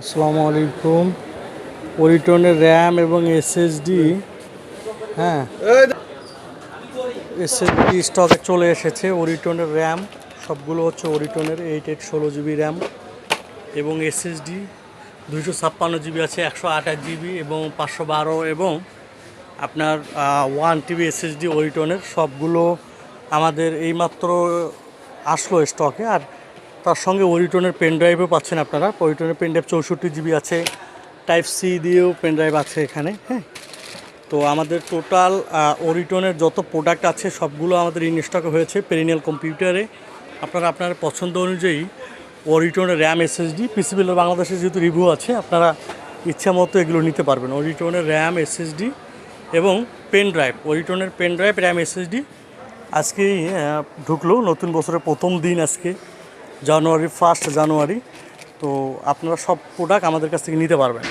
আসসালামু আলাইকুম। ওরিটনের র্যাম এবং এসএসডি, হ্যাঁ, এসএসডি স্টকে চলে এসেছে। ওরিটনের র্যাম সবগুলো হচ্ছে ওরিটনের 8816 জিবি র্যাম এবং এসএসডি 256 জিবি আছে, 128 জিবি এবং 512 এবং আপনার 1 TB এসএসডি ওরিটনের সবগুলো আমাদের এইমাত্র আসলো স্টকে। আর তার সঙ্গে ওরিটনের পেন ড্রাইভও পাচ্ছেন আপনারা। ওরিটনের পেন ড্রাইভ 64 জিবি আছে, টাইপ সি দিয়েও পেন ড্রাইভ আছে এখানে, হ্যাঁ। তো আমাদের টোটাল ওরিটনের যত প্রোডাক্ট আছে সবগুলো আমাদের ইন স্টকে হয়েছে পেরিনিয়াল কম্পিউটারে। আপনারা আপনার পছন্দ অনুযায়ী ওরিটনের র্যাম এসএসডি পিসি বিল্ডার বাংলাদেশে যেহেতু রিভিউ আছে, আপনারা ইচ্ছা মতো এগুলো নিতে পারবেন। ওরিটনের র্যাম এসএসডি এবং পেন ড্রাইভ, ওরিটনের পেন ড্রাইভ র্যাম এসএসডি আজকেই ঢুকলো, নতুন বছরের প্রথম দিন আজকে, জানুয়ারি 1 জানুয়ারি। তো আপনারা সব প্রোডাক্ট আমাদের কাছ থেকে নিতে পারবেন।